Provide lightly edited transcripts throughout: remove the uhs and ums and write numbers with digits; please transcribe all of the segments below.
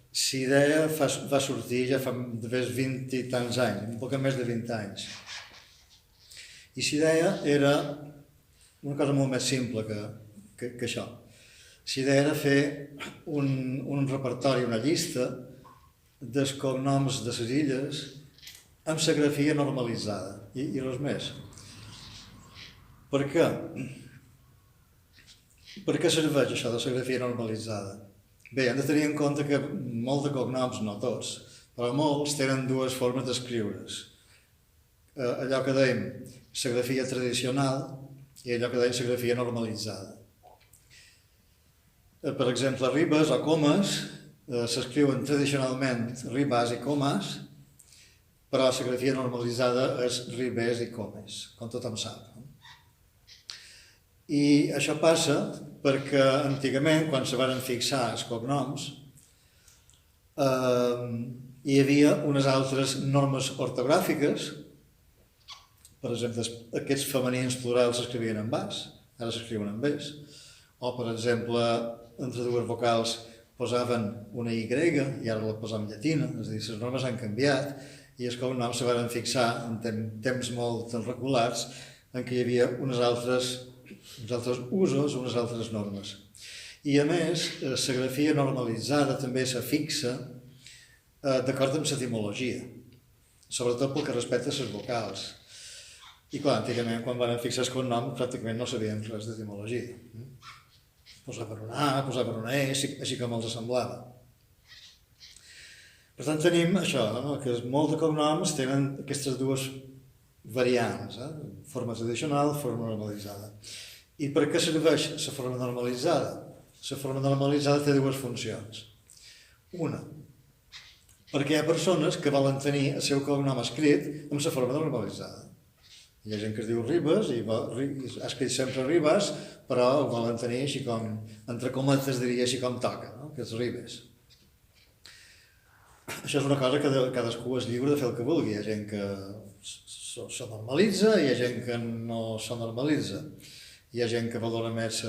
idea va sortir ja fa d'haver 20 i tants anys, un poc més de 20 anys. I la idea era una cosa molt més simple que això. La idea era fer un repertori, una llista dels cognoms de les illes amb la grafia normalitzada i res més. Per què? Per què serveix això de la grafia normalitzada? Bé, hem de tenir en compte que molts de cognoms, no tots, però molts tenen dues formes d'escriure's. Allò que dèiem, la grafia tradicional i allò que dèiem, la grafia normalitzada. Per exemple, Ribes o Comas s'escriuen tradicionalment Ribas i Comas, però la grafia normalitzada és Ribes i Comes, com tothom sap. I això passa perquè antigament, quan se van fixar els cognoms, hi havia unes altres normes ortogràfiques. Per exemple, aquests femenins plurals s'escrivien en bas, ara s'escriuen en bes. O, per exemple, entre dues vocals posaven una Y i ara la posam llatina, és a dir, les normes han canviat i els cognoms se van fixar en temps molt regulars en què hi havia uns altres usos, unes altres normes. I a més, la grafia normalitzada també se fixa d'acord amb l'etimologia, sobretot pel que respecta a les vocals. I clar, antigament, quan van fixar el cognom, pràcticament no sabien res d'etimologia. Posar per una A, posar per una E, així com els semblava. Per tant, tenim això, que molts de cognoms tenen aquestes dues variants, forma tradicional, forma normalitzada. I per què serveix la forma normalitzada? La forma normalitzada té dues funcions. Una, perquè hi ha persones que volen tenir el seu cognom escrit amb la forma normalitzada. Hi ha gent que es diu Ribes i ha escrit sempre Ribas, però ho volen tenir així com, entre cometes diria així com toca, que és Ribes. Això és una cosa que cadascú és lliure de fer el que vulgui. Hi ha gent que se normalitza i hi ha gent que no se normalitza. Hi ha gent que valora més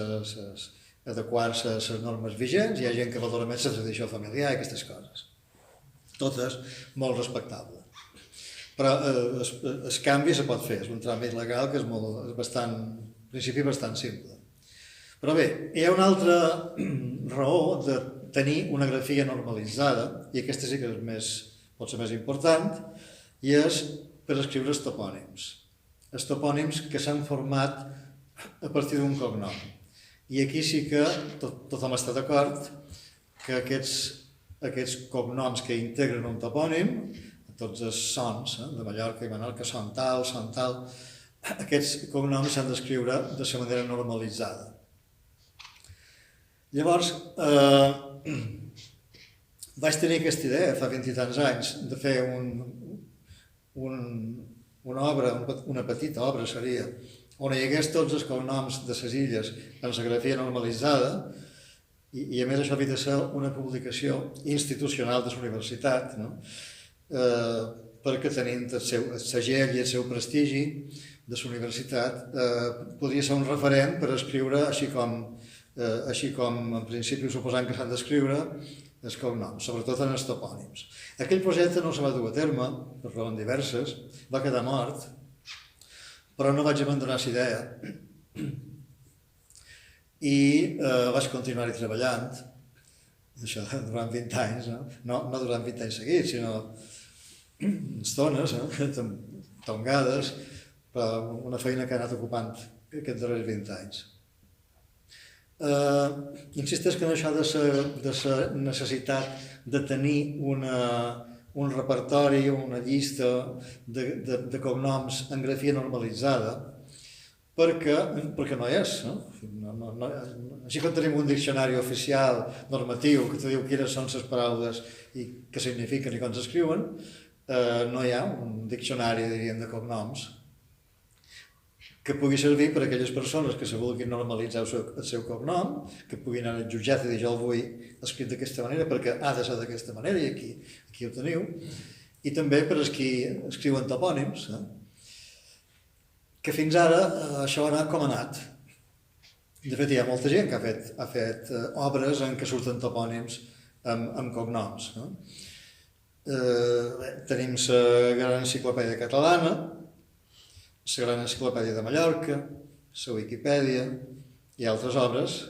adequar-se a les normes vigents i hi ha gent que valora més la tradició familiar i aquestes coses. Totes molt respectables. Però el canvi se pot fer, és un tràmit legal que és en principi bastant simple. Però bé, hi ha una altra raó de tenir una grafia normalitzada, i aquesta sí que pot ser més important, i és per escriure els topònims. Els topònims que s'han format a partir d'un cognom. I aquí sí que tothom està d'acord que aquests cognoms que integren un topònim, tots els sons de Mallorca i Menorca, son tal, aquests cognoms s'han d'escriure de la manera normalitzada. Llavors, vaig tenir aquesta idea fa 20 i tants anys de fer una obra, una petita obra seria, on hi hagués tots els cognoms de les illes en la grafia normalitzada i a més això havia de ser una publicació institucional de la universitat, perquè tenint el segell i el seu prestigi de la universitat podria ser un referent per escriure així com en principi suposant que s'han d'escriure els cognoms, sobretot en els topònims. Aquell projecte no se va dur a terme, per raons diverses, va quedar mort, però no vaig abandonar la idea i vaig continuar-hi treballant, això durant 20 anys, no durant 20 anys seguits, sinó estones, tongades, però una feina que ha anat ocupant aquests darrers 20 anys. Insisteix en això de la necessitat de tenir un repertori, una llista de cognoms en grafia normalitzada, perquè no és. Així com tenim un diccionari oficial normatiu que te diu quines són les paraules i què signifiquen i com s'escriuen, no hi ha un diccionari, diríem, de cognoms que pugui servir per a aquelles persones que se vulguin normalitzar el seu cognom, que puguin anar al jutjat i dir jo el vull escrit d'aquesta manera perquè ha de ser d'aquesta manera i aquí ho teniu, i també per als qui escriuen topònims, que fins ara això ha anat com ha anat. De fet, hi ha molta gent que ha fet obres en què surten topònims amb cognoms. No? Tenim la Gran Enciclopèdia Catalana, la Gran Enciclopèdia de Mallorca, la Wikipedia i altres obres,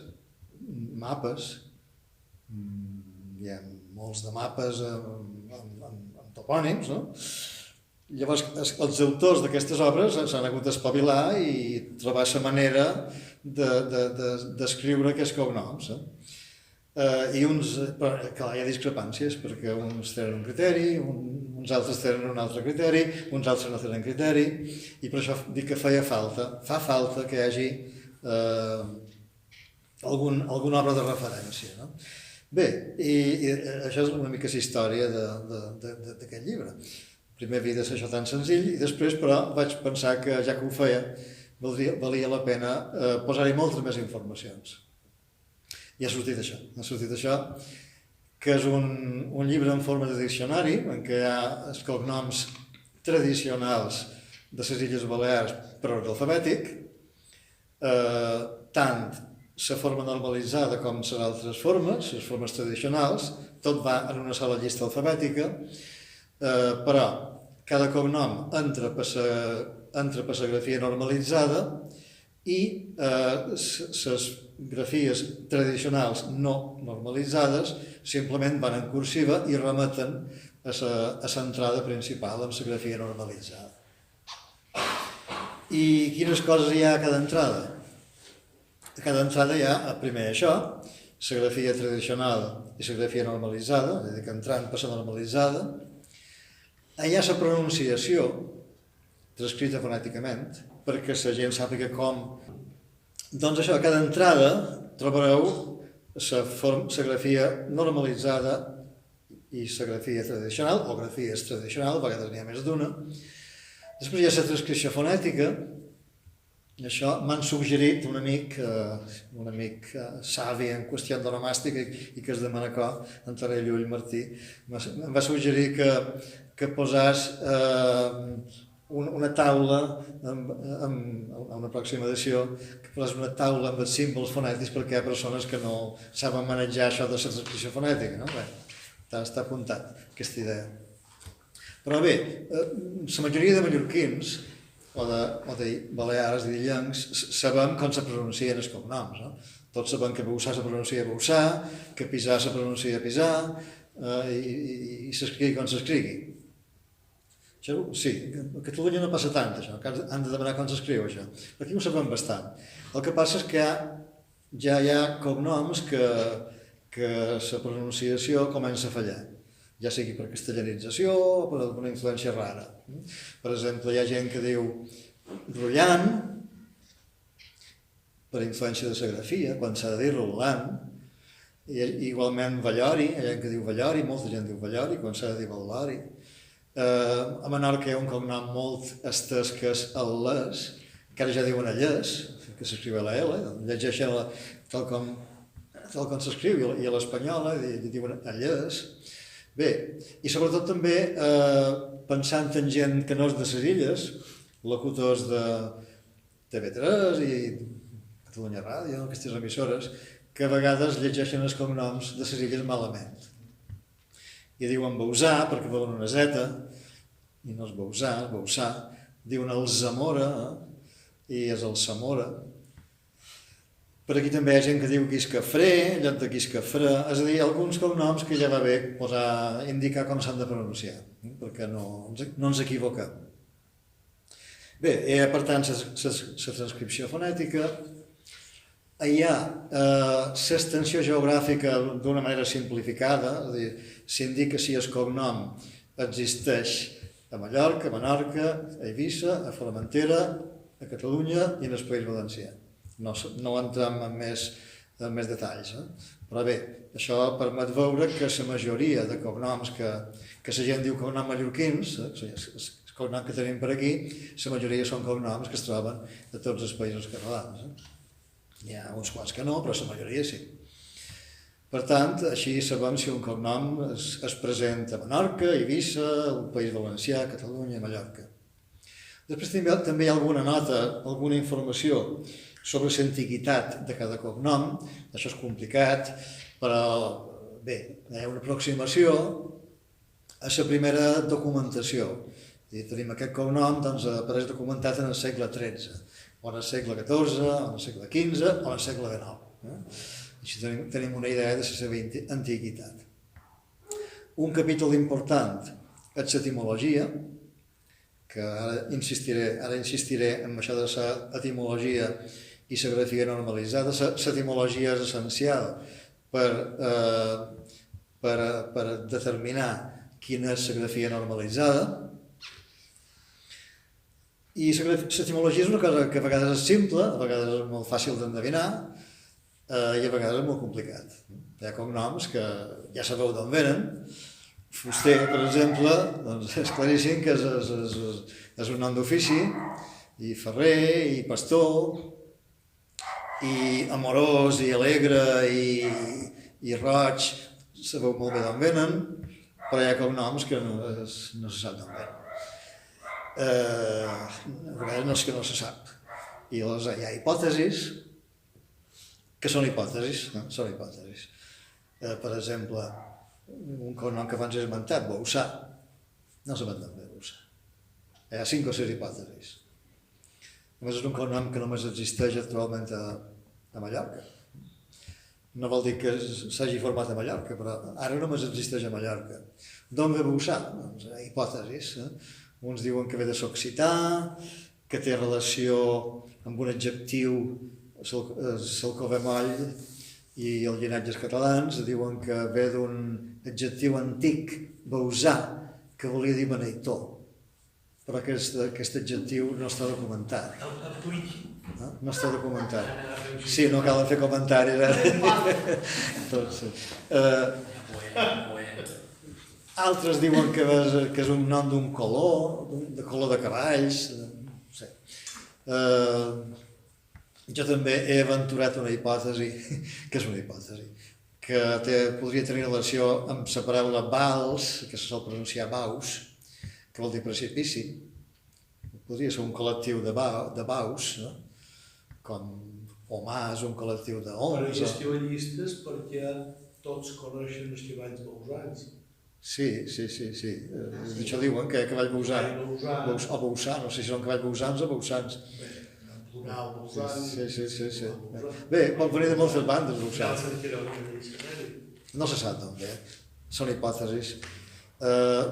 mapes. Hi ha molts de mapes amb topònims, no? Llavors, els autors d'aquestes obres s'han hagut d'espavilar i trobar la manera d'escriure aquests cognoms. I clar, hi ha discrepàncies, perquè uns tenen un criteri, uns altres tenen un altre criteri, uns altres no tenen criteri, i per això dic que fa falta que hi hagi alguna obra de referència. No? Bé, i això és una mica la història d'aquest llibre. Primer havia de ser això tan senzill i després, però, vaig pensar que, ja que ho feia, valia la pena posar-hi moltes més informacions. I ha sortit això, que és un llibre en forma de diccionari, en què hi ha els cognoms tradicionals de les Illes Balears per ordre alfabètic, tant la forma normalitzada com les altres formes, les formes tradicionals, tot va en una sola llista alfabètica, però cada cognom entra per la grafia normalitzada i les grafies tradicionals no normalitzades simplement van en cursiva i remeten a l'entrada principal amb la grafia normalitzada. I quines coses hi ha a cada entrada? A cada entrada hi ha, primer això, la grafia tradicional i la grafia normalitzada, és a dir, que entrant per la normalitzada. Hi ha la pronunciació, transcrita fonèticament, perquè la gent sàpiga com. Doncs això, a cada entrada trobareu la grafia normalitzada i la grafia tradicional, o grafies tradicionals, a vegades n'hi ha més d'una. Després hi ha la transcripció fonètica. Això m'han suggerit un amic savi en qüestió d'onomàstica i que és de Manacor, Antoni Llull Martí, em va suggerir que posàs una taula, a una pròxima edició, que posàs una taula amb els símbols fonètics perquè hi ha persones que no saben manejar això de la transcripció fonètica. No? Bé, està apuntat aquesta idea. Però bé, la majoria de mallorquins o de balears i d'illencs sabem com se pronuncien els cognoms. No? Tots sabem que Bauçà se pronuncia Bauçà, que Pisà se pronuncia Pisà i s'escrigui com s'escrigui. Sí, a Catalunya no passa tant això, que han de demanar com s'escriu això. Aquí ho sabem bastant. El que passa és que ja hi ha cognoms que la pronunciació comença a fallar, ja sigui per castellanització o per alguna influència rara. Per exemple, hi ha gent que diu Rullant, per influència de la grafia, quan s'ha de dir Roland, i igualment Vallori, hi ha gent que diu Vallori, molta gent diu Vallori, quan s'ha de dir Vallori. A Menorca hi ha un cognom molt estès que és Allès, que ara ja diuen Allès, que s'escriu a la L, llegeixen tal com s'escriu, i a l'espanyola diuen Allès. Bé, i sobretot també pensant en gent que no és de les illes, locutors de TV3 i Catalunya Ràdio, aquestes emissores, que a vegades llegeixen els cognoms de les illes malament. I diuen Bausà perquè volen una zeta, i no és Bausà, és Bauçà. Diuen el Zamora, i és el Zamora. Per aquí també hi ha gent que diu Guiscafré, en lloc de Guiscafré, és a dir, alguns cognoms que ja va bé indicar com s'han de pronunciar, perquè no ens equivoquem. Bé, per tant, la transcripció fonètica, hi ha l'extensió geogràfica d'una manera simplificada, és a dir, s'indica si el cognom existeix a Mallorca, a Menorca, a Eivissa, a Formentera, a Catalunya i en el País Valencià. No entrem en més detalls. Però bé, això permet veure que la majoria de cognoms que la gent diu cognoms mallorquins, els cognoms que tenim per aquí, la majoria són cognoms que es troben a tots els països catalans. Hi ha uns quants que no, però la majoria sí. Per tant, així sabem si un cognom es presenta a Menorca, a Eivissa, al País Valencià, a Catalunya i a Mallorca. Després també hi ha alguna nota, alguna informació sobre l'antiguitat de cada cognom. Això és complicat, però bé, hi ha una aproximació a la primera documentació. I tenim aquest cognom, doncs, apareix documentat en el segle XIII, o en el segle XIV, o en el segle XV, o en el segle XIX. Així tenim una idea de la seva antiguitat. Un capítol important és l'etimologia, que ara insistiré en això de l'etimologia i la grafia normalitzada. L'etimologia és essencial per determinar quina és la grafia normalitzada. I l'etimologia és una cosa que a vegades és simple, a vegades és molt fàcil d'endevinar i a vegades és molt complicat. Hi ha cognoms que ja sabeu d'on venen. Fuster, per exemple, doncs és claríssim que és un nom d'ofici, i Ferrer, i Pastor, i Amorós, i Alegre, i Roig, sabeu molt bé d'on venen, però hi ha cognoms que no se sap d'on venen. A vegades no és que no se sap. I llavors hi ha hipòtesis, que són hipòtesis, no? Són hipòtesis. Per exemple, un cognom que abans he esmentat, Bouçà, no sabem d'on ve Bouçà. Hi ha 5 o 6 hipòtesis. A més, és un cognom que només existeix actualment a Mallorca. No vol dir que s'hagi format a Mallorca, però ara només existeix a Mallorca. D'on ve Bouçà? Doncs hi ha hipòtesis. Uns diuen que ve de l'occità, que té relació amb un adjectiu, el covemoll, i els llinatges catalans diuen que ve d'un adjectiu antic, bausà, que volia dir beneitor. Però aquest adjectiu no està documentat. No està documentat. Sí, no cal fer comentaris. Altres diuen que és un nom d'un color, de color de cavalls. No sé. Jo també he aventurat una hipòtesi, que és una hipòtesi, que podria tenir relació amb la paraula bals, que se sol pronunciar baus, que vol dir precipici. Podria ser un col·lectiu de baus, no? Com Omàs, un col·lectiu d'oms. Però hi estivallistes perquè tots coneixen els cavalls bausans. Sí. D'això diuen que cavall bausà, o bausà, no sé si són cavalls bausans o bausans. Sí. Bé, pot venir de moltes bandes, no se sap d'on ve, són hipòtesis.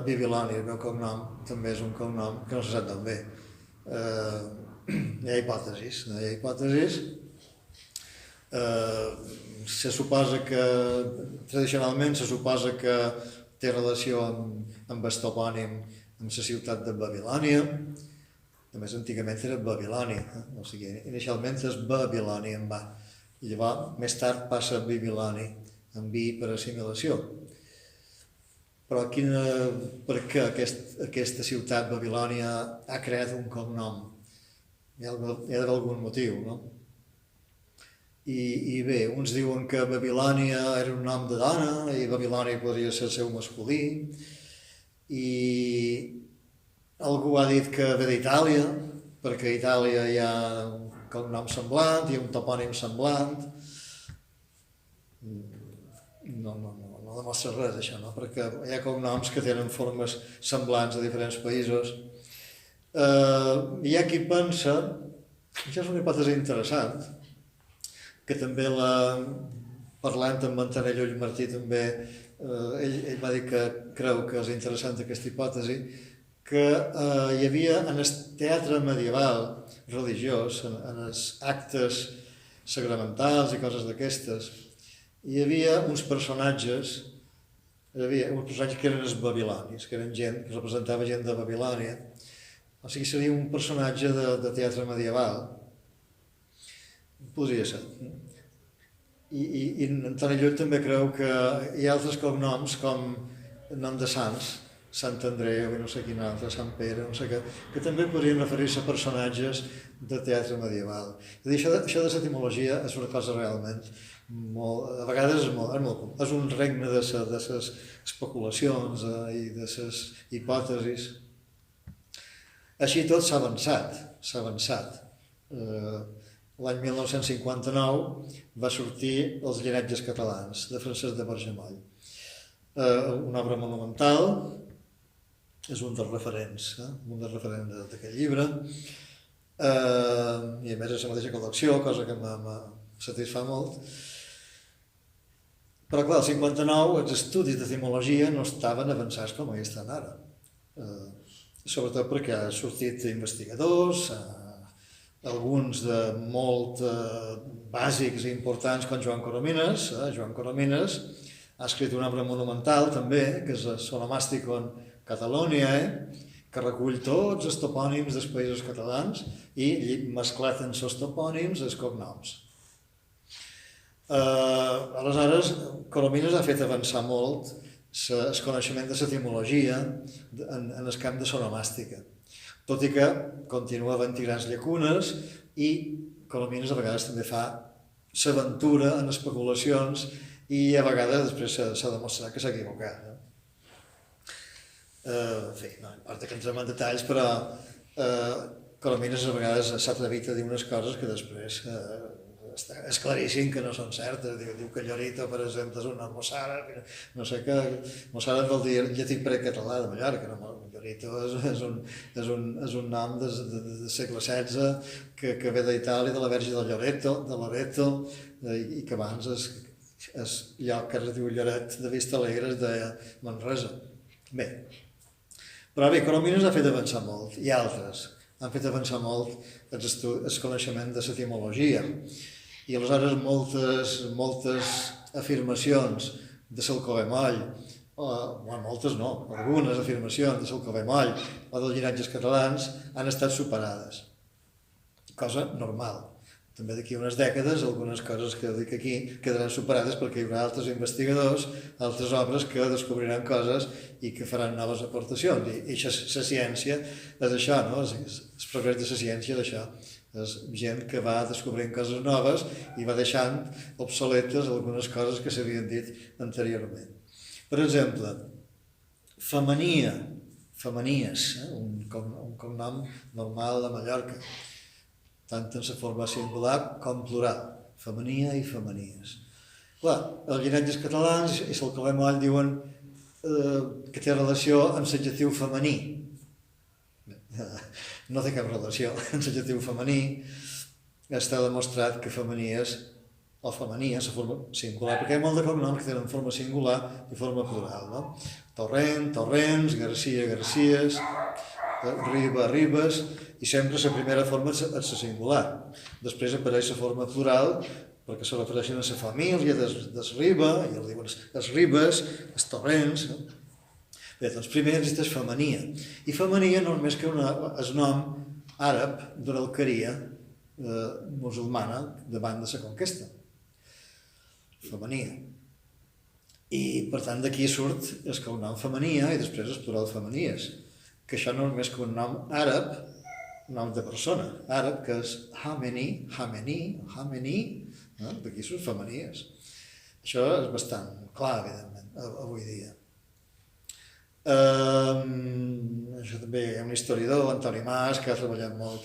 Bibiloni, el meu cognom, també és un cognom que no se sap d'on ve. Hi ha hipòtesis. Se suposa que, tradicionalment, té relació amb el topònim amb la ciutat de Babilònia. A més, antigament era Babilònia, o sigui, inicialment és Babilònia en va, i llavors més tard passa a Bibiloni, amb vi per assimilació. Però per què aquesta ciutat, Babilònia, ha creat un cognom? Hi ha d'haver algun motiu, no? I bé, uns diuen que Babilònia era un nom de dona, i Babilònia podria ser el seu masculí, i algú ha dit que ve d'Itàlia, perquè a Itàlia hi ha un cognom semblant, hi ha un topònim semblant. No demostra res, això, no? Perquè hi ha cognoms que tenen formes semblants a diferents països. Hi ha qui pensa, això és una hipòtesi interessant, que també parlant amb Mantanell Ull Martí també, ell va dir que creu que és interessant aquesta hipòtesi, que hi havia en el teatre medieval religiós, en els actes sacramentals i coses d'aquestes, hi havia uns personatges que eren els babilonis, que eren gent, que representava gent de Babilònia. O sigui, seria un personatge de teatre medieval. Podria ser. I Antoni Llull també creu que hi ha altres cognoms, com el nom de sants, Sant Andreu i no sé quin altre, Sant Pere, no sé què, que també podrien referir-se a personatges de teatre medieval. Això de l'etimologia és una cosa realment a vegades és un regne de les especulacions i de les hipòtesis. Així tot s'ha avançat. L'any 1959 va sortir Els llinatges catalans, de Francesc de Bergemoll. una obra monumental, és un dels referents, d'aquest llibre, i a més és la mateixa col·lecció, cosa que me satisfà molt. Però clar, al 59 els estudis d'etimologia no estaven avançats com hi estan ara. Sobretot perquè ha sortit investigadors, alguns de molt bàsics i importants com Joan Coromines. Joan Coromines ha escrit una obra monumental també, que és Sonomàsticon Cataloniae, que recull tots els topònims dels països catalans i mesclat en els topònims els cognoms. Aleshores, Coromines ha fet avançar molt el coneixement de l'etimologia en el camp de sonomàstica, tot i que continua havent-hi grans llacunes i Coromines a vegades també fa s'aventura en especulacions i a vegades després s'ha demostrat que s'ha equivocat. En fi, no importa que entrem en detalls, però Coromines a vegades s'ha atrevit a dir unes coses que després és claríssim que no són certes. Diu que Llorito, per exemple, és un nom mossàrab, no sé què. Mossàrab vol dir llatí precatalà de Mallorca. Llorito és un nom del segle XVI que ve d'Itàlia, de la Verge de Loreto, i que abans el lloc que es diu Lloret de Vista Alegre es deia Manresa. Bé, però bé, Coromines ha fet avançar molt, i altres han fet avançar molt el coneixement de l'etimologia. I aleshores moltes afirmacions de Salcovemoll, moltes no, algunes afirmacions de Salcovemoll o dels llinatges catalans han estat superades, cosa normal. També d'aquí a unes dècades algunes coses que dic aquí quedaran superades perquè hi haurà altres investigadors, altres obres que descobriran coses i que faran noves aportacions. I la ciència és això, no? El progrés de la ciència és això. És gent que va descobrint coses noves i va deixant obsoletes algunes coses que s'havien dit anteriorment. Per exemple, Femenies, un cognom normal de Mallorca, tant en la forma singular com plural, Femenia i Femenies. Clar, els llinatges catalans i Salcovemoll diuen que té relació amb l'adjectiu femení. No té cap relació amb l'adjectiu femení. Està demostrat que Femenies o Femenia, la forma singular, perquè hi ha molt de cognoms que tenen forma singular i forma plural, no? Torrent, Torrents, Garcia, Garcies, Riba, Ribes, i sempre la primera forma és la singular. Després apareix la forma plural perquè se refereixen a la família des Riba, i els diuen els Ribes, els Torrents. Bé, doncs primer existeix Femenia. I Femenia no és més que el nom àrab d'una alqueria musulmana davant de la conquesta. Femenia. I per tant d'aquí surt el cognom Femenia i després el plural Femenies, que això no és més que un nom àrab, un nom de persona àrab, que és Hameni, d'aquí surt Femenies. Això és bastant clar, evidentment, avui dia. Això també hi ha un historiador, Antoni Mas, que ha treballat molt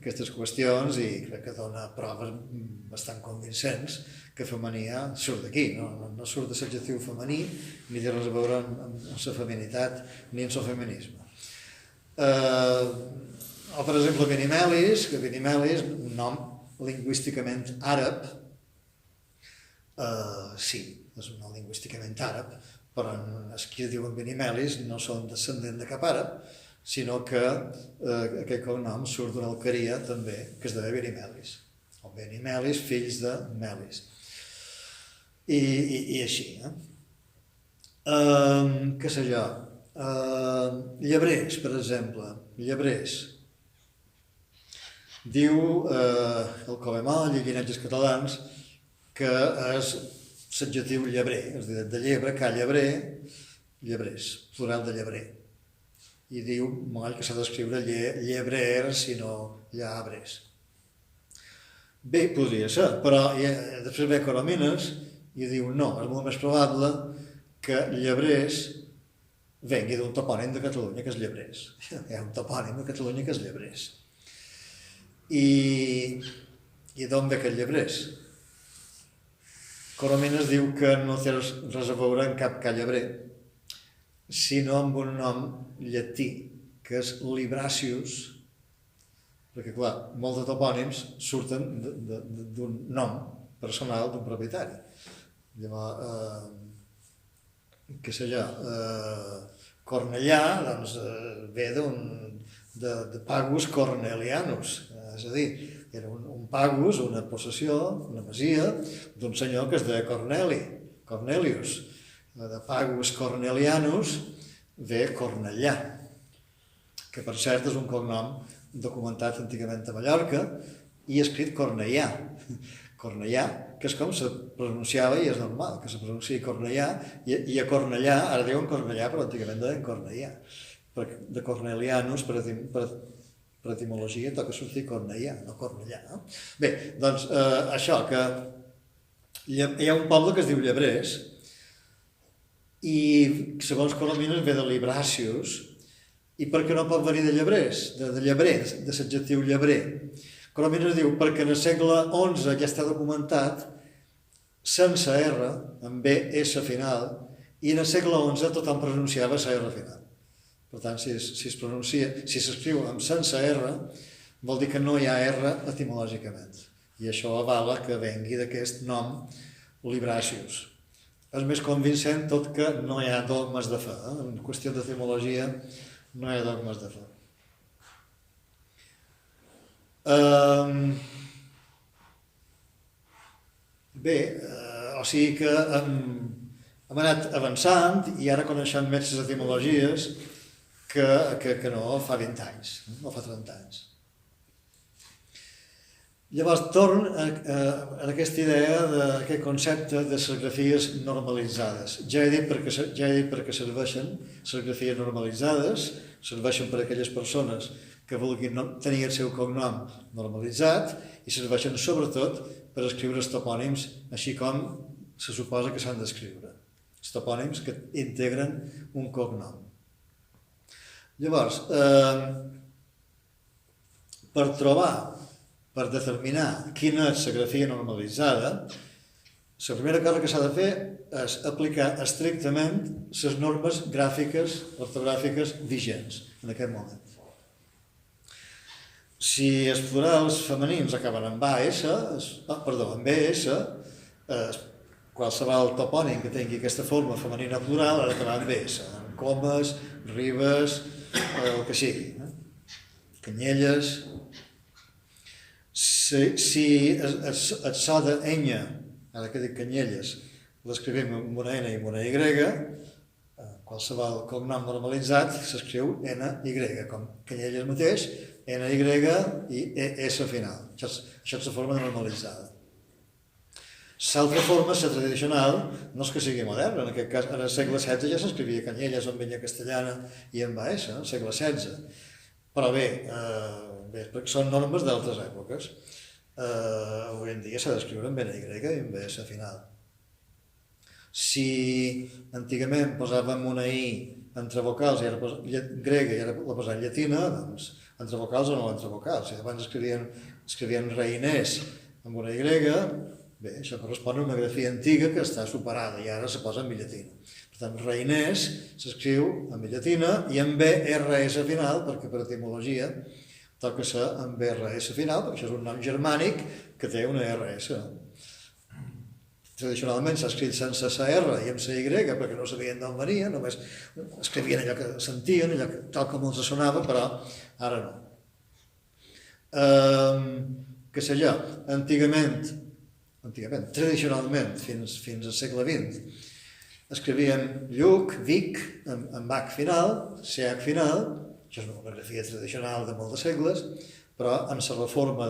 aquestes qüestions i crec que dona proves bastant convincents que Femenia surt d'aquí, no surt de l'adjectiu femení, ni té res a veure amb la feminitat ni amb el feminisme. O per exemple Benimelis, que Benimelis, un nom lingüísticament àrab, sí, és un nom lingüísticament àrab, però els que diuen Benimelis no són descendents de cap àrab, sinó que aquest cognom surt d'una alqueria també, que es deia Benimelis, o Benimelis, fills de Melis. I així, què sé jo, Llebrers, per exemple, Llebrers. Diu el Covemoll i llinatges catalans que és l'adjectiu llebrer, és a dir, de llebre, ca llebrer, llebrers, plural de llebrer. I diu Moll que s'ha d'escriure llebrers i no llabres. Bé, podria ser, però després ve Coromines i diu no, és molt més probable que llebrers vengui d'un topònim de Catalunya que és Llebrers. Hi ha un topònim de Catalunya que és Llebrers. I d'on ve aquest Llebrers? Coromines diu que no té res a veure en cap callebrer, sinó amb un nom llatí, que és Libracius, perquè, clar, molts de topònims surten d'un nom personal d'un propietari. Llavors, què sé jo, Cornellà, doncs, ve de Pagus Cornelianus, és a dir, era un pagus, una possessió, una masia, d'un senyor que es deia Cornelius. De Pagus Cornelianus ve Cornellà, que per cert és un cognom documentat antigament a Mallorca i escrit Cornellà, que és com se pronunciava i és normal que se pronunciï Cornellà, i a Cornellà, ara diuen Cornellà, però antigament deien Cornellà, de Cornelianus, per etimologia toca sortir Cornellà, no Cornellà. No? Bé, doncs això, que hi ha un poble que es diu Llebrers, i segons Coromines ve de Libracius, i per què no pot venir de llebrers, de llebrer, de l'adjectiu llebrer? Coromines diu perquè en el segle XI ja està documentat sense R, amb BS final, i en el segle XI tothom pronunciava la R final. Per tant, si s'escriu amb sense R, vol dir que no hi ha R etimològicament. I això avala que vengui d'aquest nom Libracius. És més convincent tot que no hi ha dogmes de fe. En qüestió d'etimologia no hi ha dogmes de fe. Bé, o sigui que hem anat avançant i ara coneixem més les etimologies que no fa 20 anys, no fa 30 anys. Llavors, torn a aquesta idea d'aquest concepte de les grafies normalitzades. Ja he dit perquè serveixen les grafies normalitzades, serveixen per a aquelles persones que vulguin tenir el seu cognom normalitzat i serveixen sobretot per escriure els topònims així com se suposa que s'han d'escriure. Els topònims que integren un cognom. Llavors, per determinar quina és la grafia normalitzada, la primera cosa que s'ha de fer és aplicar estrictament les normes gràfiques, ortogràfiques vigents en aquest moment. Si els plurals femenins acaben amb amb ES, qualsevol topònim que tingui aquesta forma femenina plural ha d'acabar amb ES, amb comes, ribes, el que sigui, canyelles. Si el so d'enya, ara que dic canyelles, l'escrivim amb una N i amb una Y, qualsevol cognom normalitzat s'escriu NY, com canyelles mateix, NY i ES final. Això és la forma normalitzada. L'altra forma, la tradicional, no és que sigui moderna, en aquest cas, en el segle XVI ja s'escrivia canyelles amb enya castellana i amb AS, en el segle XVI. Però bé, són normes d'altres èpoques. Avui en dia s'ha d'escriure amb NY i amb AS final. Si antigament posàvem una I entre vocals grega i ara la posàvem llatina, doncs entre vocals o no entre vocals. Si abans escrivien reiners amb una Y, bé, això correspon a una grafia antiga que està superada i ara se posa en llatina. Per tant, reiners s'escriu en llatina i amb BRS final, perquè per etimologia toca ser amb BRS final, perquè això és un nom germànic que té una RS. Tradicionalment s'ha escrit sense la R i amb la Y, perquè no sabien d'on venia, només escrivien allò que sentien, tal com els sonava, però ara no. Què sé jo, tradicionalment, fins al segle XX, escrivien Lluc, Vic, amb H final, CH final, això és una grafia tradicional de molts segles, però en la reforma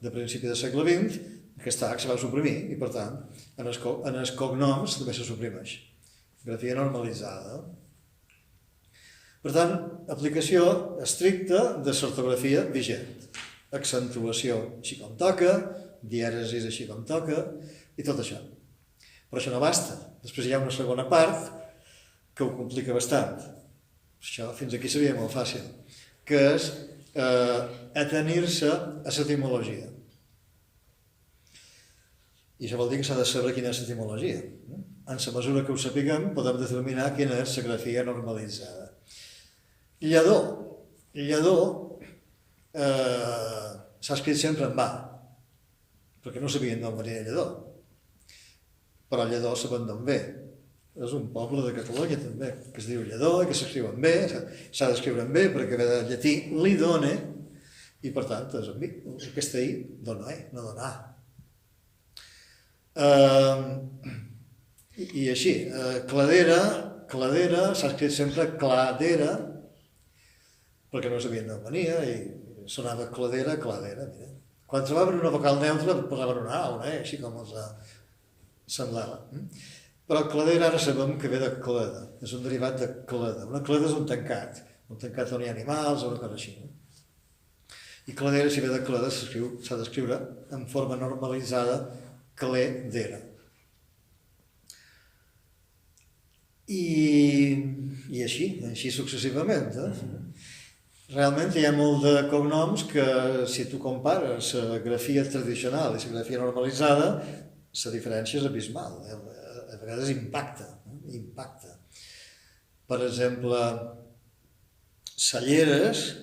de principi del segle XX, aquesta H se va suprimir i, per tant, en els cognoms també se suprimeix. Grafia normalitzada. Per tant, aplicació estricta de l'ortografia vigent. Accentuació així com toca, dièresis així com toca, i tot això. Però això no basta. Després hi ha una segona part que ho complica bastant. Això fins aquí seria molt fàcil, que és atenir-se a l'etimologia. I això vol dir que s'ha de saber quina és l'etimologia. En la mesura que ho sapiguem, podem determinar quina és la grafia normalitzada. Lledó. Lledó s'ha escrit sempre en va, perquè no sabien d'on venia Lledó. Però Lledó sabem d'on ve. És un poble de Catalunya també, que es diu Lledó i que s'escriu en B, s'ha d'escriure en B perquè ve del llatí lidone, i per tant és en B. Aquesta I dona E, no dona A. I així, cladera, s'ha escrit sempre cladera, perquè no sabien d'on venia i sonava cladera, mira. Quan trobaven una vocal neutra posaven una A, una E, així com els semblava. Però cladera ara sabem que ve de cleda, és un derivat de cleda. Una cleda és un tancat on hi ha animals o una cosa així. I cladera, si ve de cleda, s'ha d'escriure en forma normalitzada cledera. I així successivament. Realment hi ha molt de cognoms que, si tu compares la grafia tradicional i la grafia normalitzada, la diferència és abismal. A vegades impacta. Per exemple, Salleres,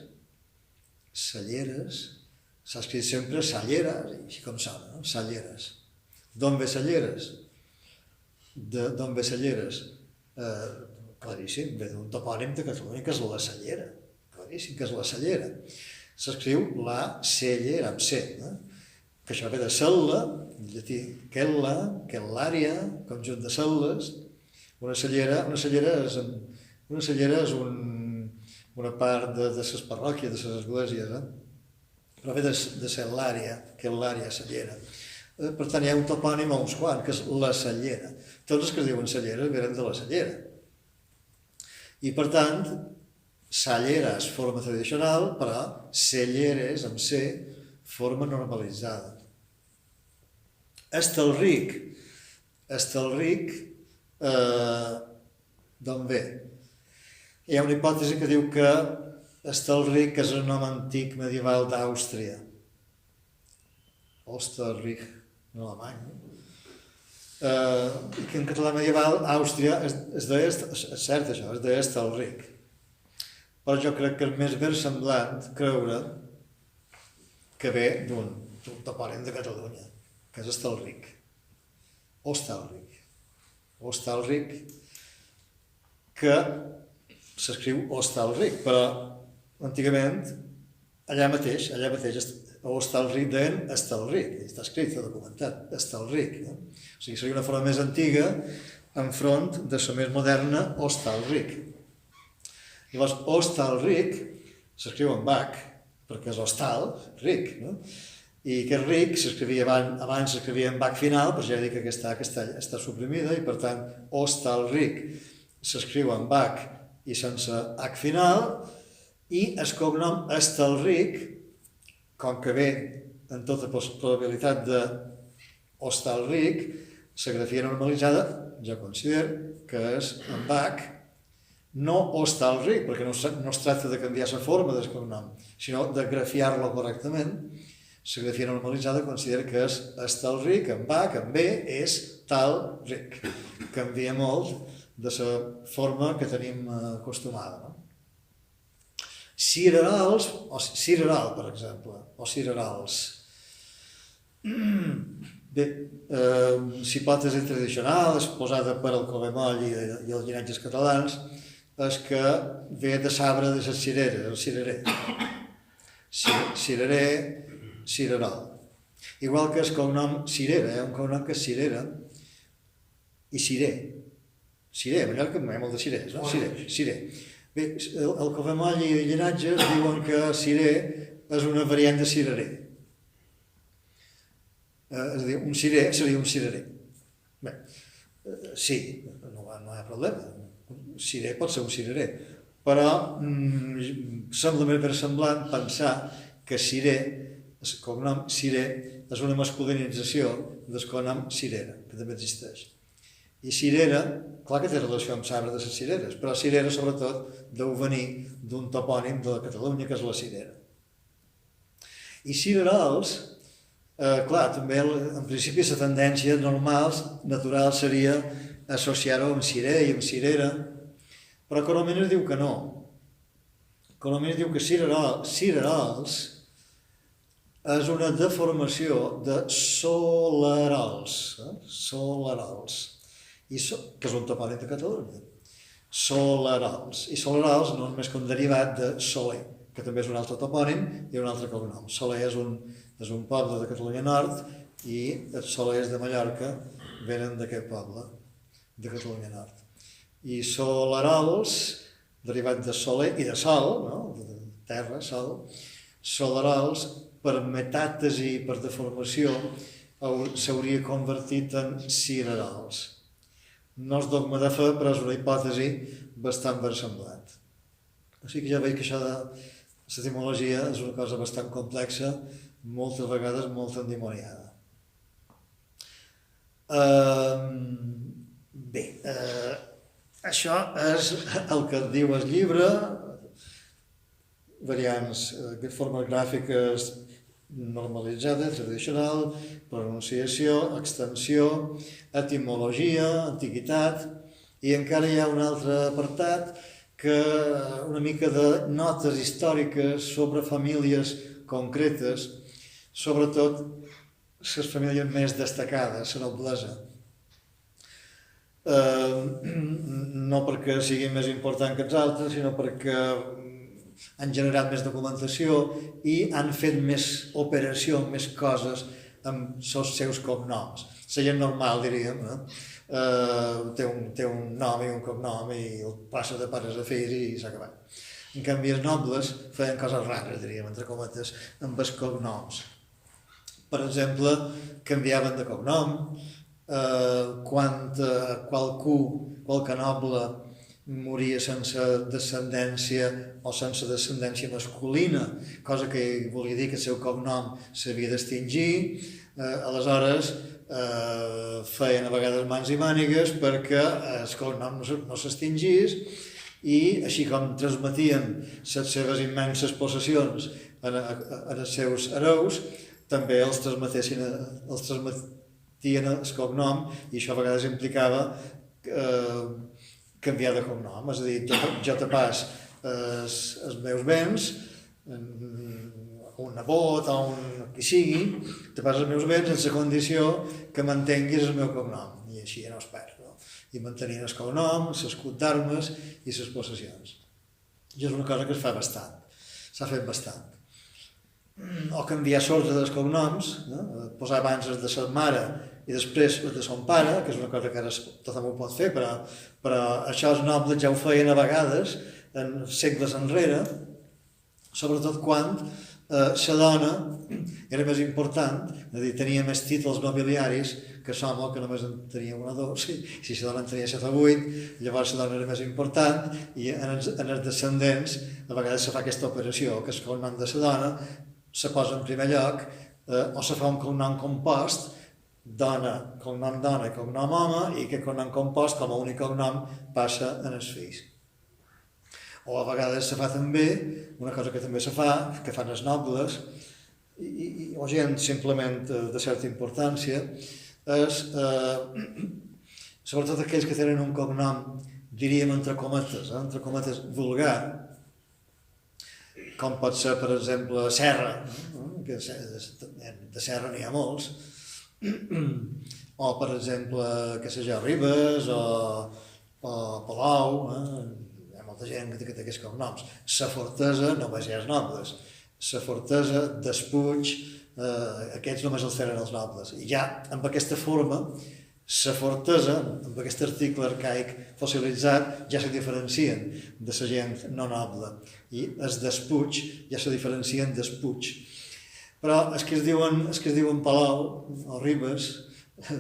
s'ha escrit sempre Salleres, així com sona, no? Salleres. D'on ve Salleres? D'on ve Salleres? Claríssim, ve d'un topònim de Catalunya, que és la Cellera. Claríssim, que és la Cellera. S'escriu la Cellera, amb C, que això ve de cel·la, en llatí quella, quellària, conjunt de cel·les. Una cellera és una part de les parròquies, de les esglésies, però ve de cel·lària, quellària, cellera. Per tant, hi ha un topònim a uns quants, que és la Cellera. Tots els que es diuen Cellera venen de la Cellera. I per tant, Cellera és forma tradicional, però Celleres, amb C, forma normalitzada. Estelric, d'on ve? Hi ha una hipòtesi que diu que Estelric és un nom antic medieval d'Àustria. Osterric, en alemany. I que en català medieval, Àustria, és cert això, és d'Estelric. Però jo crec que és més versemblant creure que ve d'un topònim de Catalunya, que és Estelric. Hostalric, que s'escriu Hostalric, però antigament allà mateix, a Hostalric deien Estelric, està escrit, documentat, Estelric. O sigui, seria una forma més antiga enfront de la més moderna Hostalric. Llavors, Hostalric s'escriu en bac, perquè és hostal, ric, no? I aquest ric s'escrivia abans s'escrivia en bac final, però ja dic que aquesta està suprimida, i per tant, Hostalric s'escriu en bac i sense H final, i el cognom Estelric, com que ve en tota probabilitat de Hostalric, la grafia normalitzada, jo considero que és en bac, no Hostalric, perquè no es tracta de canviar la forma del cognom, sinó de grafiar-lo correctament. La grafia normalitzada considera que és Estelric, en bac, en B, és Talric. Canvia molt de la forma que tenim acostumada. Cirerals, o cireral, per exemple, o cirerals. Bé, l'hipòtesi tradicional exposada per Alcovemoll i els llinatges catalans és que ve de l'arbre de les cireres, el cirerer. Cireral. Igual que el cognom Cirera, un cognom que és Cirera, i Ciré, a Mallorca hi ha molt de cirers, no? Ciré. Bé, el Covemoll i els llinatges diuen que Ciré és una variant de cirerer. És a dir, un ciré seria un cirerer. Bé, sí, no hi ha problema. Ciré pot ser un cirerer, però sembla més versemblant pensar que Ciré, el cognom Ciré, és una masculinització del cognom Cirera, que també existeix. I cirera, clar que té relació amb l'arbre de les cireres, però cirera sobretot deu venir d'un topònim de Catalunya, que és la cirera. I cirerals Clar, també en principi la tendència normal, natural, seria associar-ho amb cirer i amb cirera, però Coromines diu que no. Coromines diu que cirerols és una deformació de solarols, solarols, que és un topònim de Catalunya. Solarols. I solarols no és més que un derivat de Soler, que també és un altre topònim i un altre cognom. Soler és un poble de Catalunya Nord i els Solers de Mallorca venen d'aquest poble, de Catalunya Nord. I solarols, derivat de Soler i de sol, no? De terra, sol, solarols, per metàtesi i per deformació, s'hauria convertit en cirerols. No és dogma de fe, però és una hipòtesi bastant versemblant. O sigui que ja veig que això de l'etimologia és una cosa bastant complexa, moltes vegades molt endimoniada. Bé, això és el que diu el llibre, variants, formes gràfiques normalitzades, tradicional, pronunciació, extensió, etimologia, antiguitat, i encara hi ha un altre apartat que una mica de notes històriques sobre famílies concretes, sobretot les famílies més destacades, la noblesa. No perquè siguin més important que els altres, sinó perquè han generat més documentació i han fet més operació, més coses amb els seus cognoms. La gent normal, diríem, té un nom i un cognom i el passa de pares a fills i s'ha acabat. En canvi, els nobles feien coses rares, diríem, entre cometes, amb els cognoms. Per exemple, canviaven de cognom, quan qualque noble moria sense descendència o sense descendència masculina, cosa que volia dir que el seu cognom s'havia d'extingir, aleshores feien a vegades mans i mànigues perquè el cognom no s'extingís i així com transmetien les seves immenses possessions als seus hereus, també els transmetien el cognom i això a vegades implicava canviar de cognom, és a dir, jo te pas els meus béns, un nebot o qui sigui, te pas els meus béns en la condició que mantenguis el meu cognom, i així no es perd, no? I mantenint el cognom, l'escut d'armes i les possessions. I és una cosa que es fa bastant, s'ha fet bastant. O canviar l'ordre dels cognoms, posar abans els de sa mare i després els de son pare, que és una cosa que ara tothom ho pot fer, però això els nobles ja ho feien a vegades, en segles enrere, sobretot quan la dona era més important, és a dir, tenia més títols nobiliaris que l'home, que només en tenia un o dos, si la dona en tenia 7 o 8, llavors la dona era més important, i en els descendents a vegades se fa aquesta operació, que el cognom de la dona se posa en primer lloc, o se fa un cognom compost, dona, cognom dona i cognom home, i aquest cognom compost, com a únic cognom, passa en els fills. O a vegades se fa també, una cosa que també se fa, que fan els nobles, o gent simplement de certa importància, és, sobretot aquells que tenen un cognom, diríem entre cometes vulgar, com pot ser, per exemple, Serra, que de Serra n'hi ha molts, o, per exemple, què sé jo, Ribes, o Palau, hi ha molta gent que té aquests cognoms. La Fortesa només hi ha els nobles. La Fortesa, Despuig, aquests només els tenen els nobles. I ja, amb aquesta forma, la Fortesa, amb aquest article arcaic fossilitzat, ja se diferencien de la gent no noble. I els Despuig ja se diferencien d'Espuig. Però els que es diuen Palau o Ribes,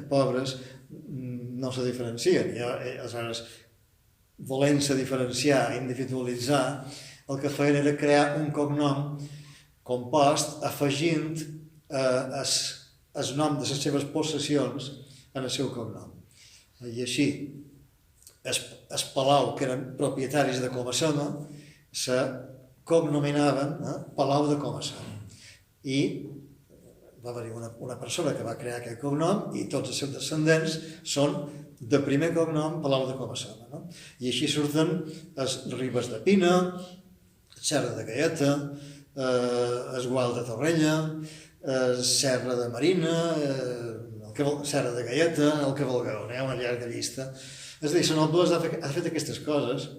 pobres, no se diferencien. Aleshores, volent-se diferenciar, individualitzar, el que feien era crear un cognom compost afegint el nom de les seves possessions en el seu cognom. I així, els Palau, que eren propietaris de Coma-sema, se cognominaven Palau de Coma-sema. I va haver-hi una persona que va crear aquest cognom i tots els seus descendents són de primer cognom Palau de Comassona, no? I així surten els Ribes de Pina, Serra de Gaieta, Esgual de Torrella, Serra de Marina, Serra de Gaieta, el Cavalgaó, hi ha una llarga llista. És a dir, Sant Nobles ha fet aquestes coses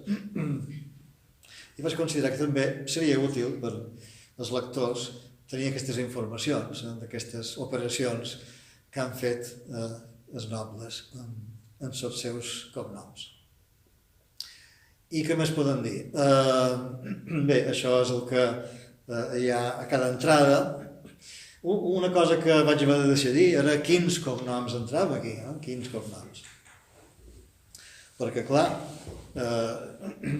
i vaig considerar que també seria útil per als lectors tenir aquestes informacions d'aquestes operacions que han fet els nobles en els seus cognoms. I què més podem dir? Bé, això és el que hi ha a cada entrada. Una cosa que vaig haver de decidir era quins cognoms entrava aquí, quins cognoms. Perquè, clar,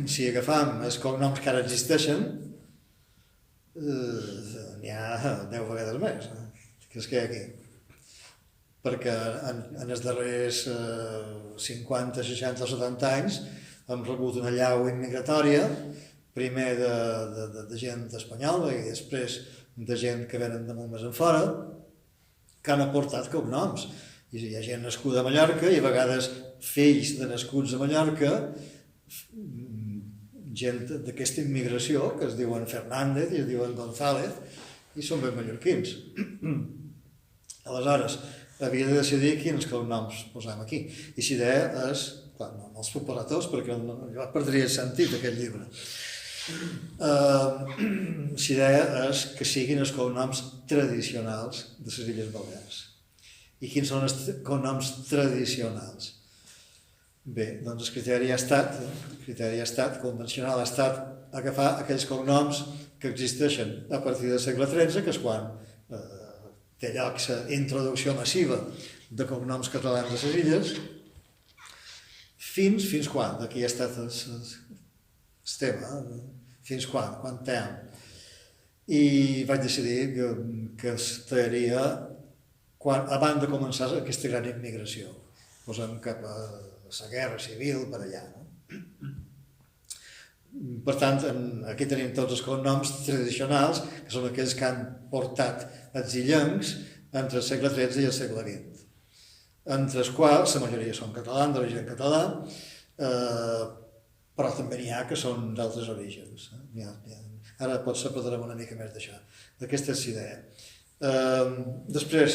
si agafam els cognoms que ara existeixen, n'hi ha 10 vegades més que els que hi ha aquí. Perquè en els darrers 50, 60 o 70 anys hem rebut una allau immigratòria, primer de gent espanyola i després de gent que venen de molt més enfora, que han aportat cognoms. I hi ha gent nascuda a Mallorca i a vegades fills de nascuts a Mallorca, gent d'aquesta immigració que es diuen Fernández i es diuen González i són ben mallorquins. Aleshores, havia de decidir quins cognoms posam aquí. I si deia és, clar, no els puc posar tots perquè jo perdria el sentit d'aquest llibre. Si deia és que siguin els cognoms tradicionals de les Illes Balears. I quins són els cognoms tradicionals? Bé, doncs el criteri ha estat, convencional, ha estat agafar aquells cognoms que existeixen a partir del segle XIII, que és quan té lloc la introducció massiva de cognoms catalans a les illes, fins quan? Aquí ha estat el tema, fins quan temps. I vaig decidir que es traeria abans de començar aquesta gran immigració. Posem cap a la guerra civil, per allà. Per tant, aquí tenim tots els cognoms tradicionals, que són aquells que han portat els illencs entre el segle XIII i el segle XX, entre els quals la majoria són catalans, d'origen català, però també n'hi ha que són d'altres orígens. Ara potser parlarem una mica més d'això, d'aquesta és idea. Després,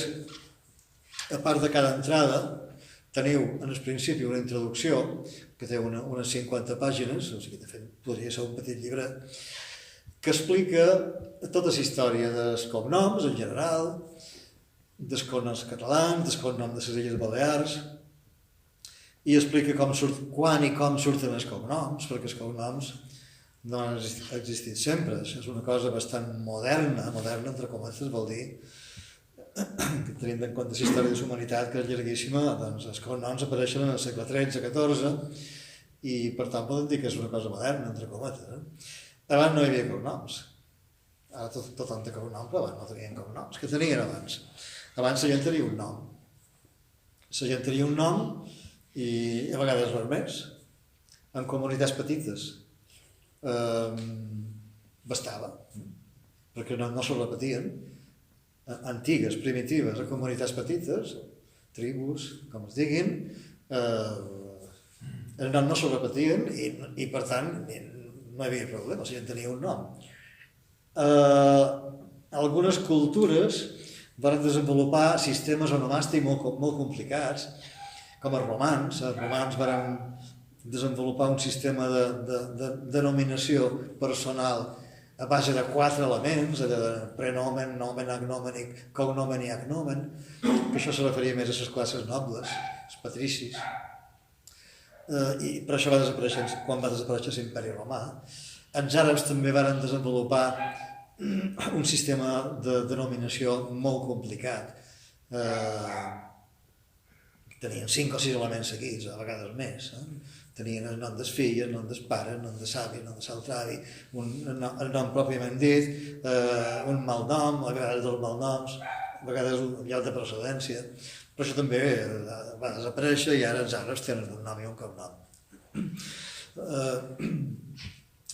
a part de cada entrada, teniu en el principi una introducció que té unes 50 pàgines, o sigui, de fet, podria ser un petit llibret, que explica tota la història dels cognoms en general, dels cognoms catalans, dels cognoms de les Illes Balears, i explica quan i com surten els cognoms, perquè els cognoms no han existit sempre. Això és una cosa bastant moderna entre cometes, vol dir que tenint en compte la història de la humanitat, que és llarguíssima, doncs els cognoms apareixen en el segle XIII, XIV, i per tant podem dir que és una cosa moderna, entre cometes. Abans no hi havia cognoms. Ara tothom té cognoms, però abans no tenien cognoms. Què tenien abans? Abans la gent tenia un nom. La gent tenia un nom i a vegades res més. En comunitats petites bastava, perquè no se repetien. Antigues, primitives, a comunitats petites, tribus, com es diguin, els noms no se repetien i per tant no hi havia problema, la gent tenia un nom. Algunes cultures van desenvolupar sistemes onomàstics molt complicats, com els romans. Els romans van desenvolupar un sistema de denominació personal a base de 4 elements, de prenomen, nomen, agnomen, cognomen i agnomen, que això se referia més a les classes nobles, els patricis. I per això va desaparèixer, quan va desaparèixer l'imperi romà. Els àrabs també van desenvolupar un sistema de denominació molt complicat. Tenien 5 o 6 elements seguits, a vegades més. Tenien el nom del fill, el nom del pare, el nom de l'avi, el nom de l'altre avi, el nom pròpiament dit, un malnom, a vegades dos malnoms, a vegades un lloc de procedència. Però això també va desaparèixer i ara els àrabs tenen un nom i un cognom.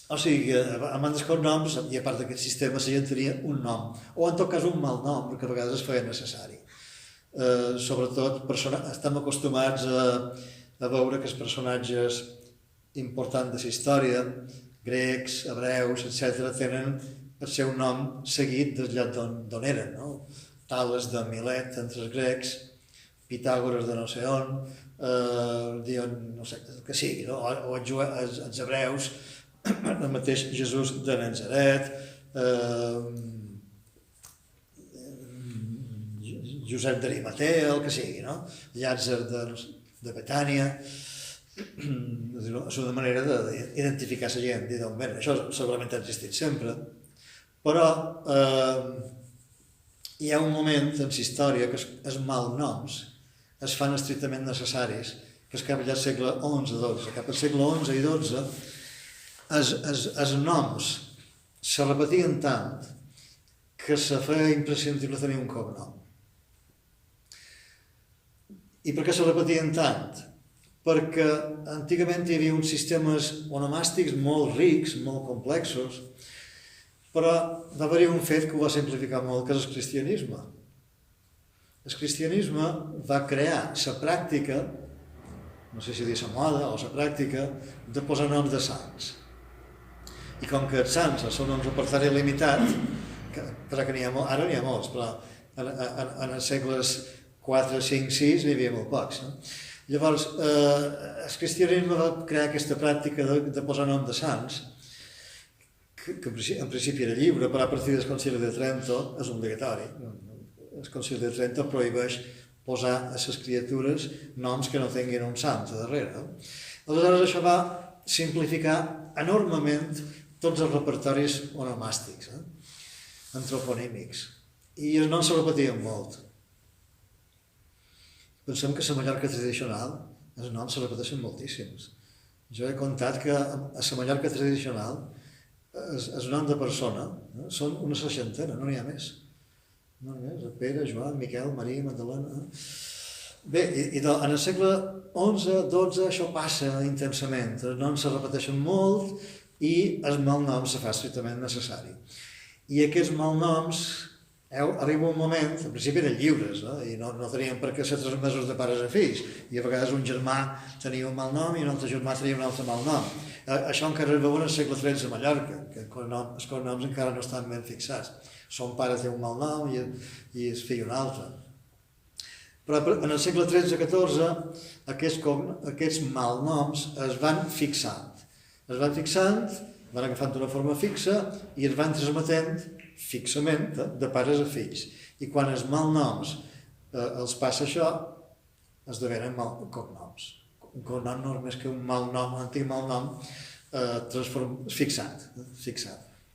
O sigui, a banda dels cognoms, i a part d'aquest sistema, la gent tenia un nom, o en tot cas un mal nom, perquè a vegades es feia necessari. Sobretot, estem acostumats a veure que els personatges importants de la història, grecs, hebreus, etc., tenen el seu nom seguit del lloc d'on eren, no? Tales de Milet entre els grecs, Pitàgores de no sé on, diuen, no sé, que sigui, no? O els hebreus, el mateix Jesús de Natzaret, Josep d'Arimatea, el que sigui, no? Llàtzer de Betània. És una manera d'identificar la gent i d'on ven. Això segurament ha existit sempre, però hi ha un moment en la història que els malnoms es fan estrictament necessaris, que és cap al segle XI-XII. Cap al segle XI i XII els noms se repetien tant que se feia imprescindible tenir un cognom. I per què se repetien tant? Perquè antigament hi havia uns sistemes onomàstics molt rics, molt complexos, però va haver-hi un fet que ho va simplificar molt, que és el cristianisme. El cristianisme va crear la pràctica, no sé si dir la moda o la pràctica, de posar noms de sants. I com que els sants són un repertori limitat, ara n'hi ha molts, però en els segles 4, 5, 6 n'hi havia molt pocs. No? Llavors, el cristianisme va crear aquesta pràctica de posar nom de sants, que en principi era lliure, però a partir del Concili de Trento és obligatori. El Concili de Trento prohibeix posar a les criatures noms que no tinguin un sant a darrere. Aleshores, això va simplificar enormement tots els repertoris onomàstics, antroponímics, i els noms se repetien molt. Pensem que a la Mallorca tradicional els noms se repeteixen moltíssims. Jo he comptat que a la Mallorca tradicional el nom de persona són una seixantena, no n'hi ha més. No n'hi ha més, Pere, Joan, Miquel, Maria, Magdalena... Bé, en el segle XI, XII això passa intensament, els noms se repeteixen molt i el malnom se fa estrictament necessari. I aquests malnoms arriba un moment, en principi eren lliures, i no tenien per què ser transmesos de pares a fills, i a vegades un germà tenia un mal nom i un altre germà tenia un altre mal nom. Això encara es veu en el segle XIII a Mallorca, que els cognoms encara no estan ben fixats. Son pare té un mal nom i el fill un altre. Però en el segle XIII-XIV aquests malnoms es van fixant. Es van fixant, van agafant una forma fixa i es van transmetent fixament de pares a fills. I quan els malnoms els passa això, esdevenen cognoms. Un cognom no és més que un malnom, un antic malnom fixat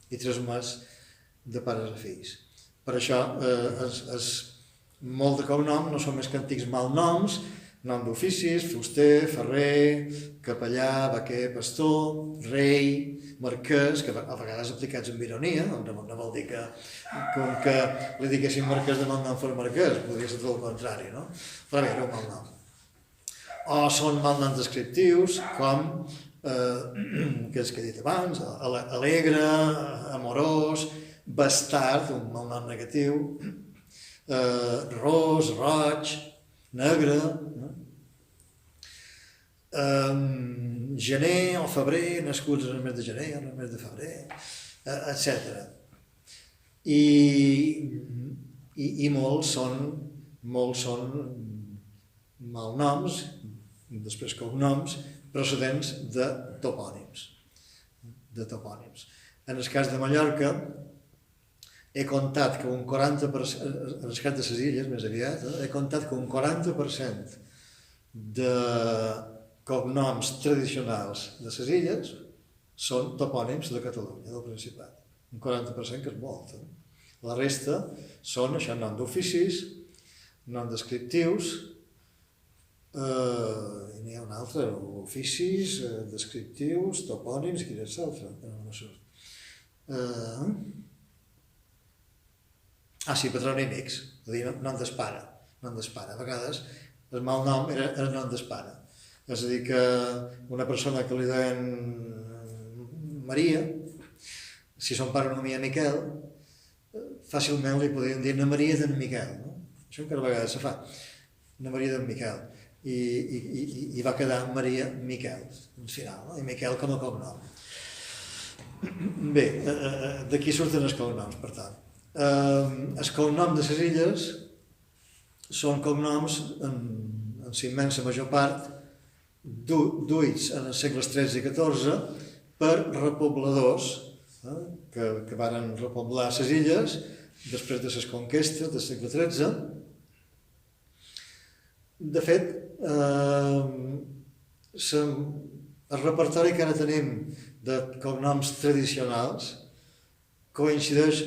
i transmès de pares a fills. Per això molt de cognoms no són més que antics malnoms, nom d'oficis, fuster, ferrer, capellà, vaquer, pastor, rei, marquès, que a vegades aplicats amb ironia, no vol dir que com que li diguessin marquès de malnom fos marquès, podria ser tot el contrari, no? Però bé, era un malnom. O són malnoms descriptius, com aquells que he dit abans, alegre, amorós, bastard, un malnom negatiu, ros, roig, negre, gener o febrer, nascuts en el mes de gener o en el mes de febrer, etc. I molts són malnoms, després cognoms, procedents de topònims. En el cas de Mallorca, he comptat que un 40%, en el cas de les illes més aviat, he comptat que un 40% de cognoms tradicionals de les illes són topònims de Catalunya, del Principat. Un 40%, que és molt. La resta són això, nom d'oficis, nom descriptius, i n'hi ha un altre, oficis, descriptius, topònims, i quin és l'altre? No sé. Sí, patronímics, és a dir, nom d'espara. A vegades el mal nom era nom d'espara. És a dir, que una persona que li deien Maria, si son pare no havia Miquel, fàcilment li podien dir na Maria d'en Miquel, no? Això encara a vegades se fa, na Maria d'en Miquel, i va quedar Maria Miquel, al final, no? I Miquel com a cognom. Bé, d'aquí surten els cognoms, per tant. El cognom de les illes són cognoms, en la immensa major part, duits en els segles XIII i XIV per repobladors que varen repoblar les illes després de les conquestes del segle XIII. De fet, el repertori que ara tenim de cognoms tradicionals coincideix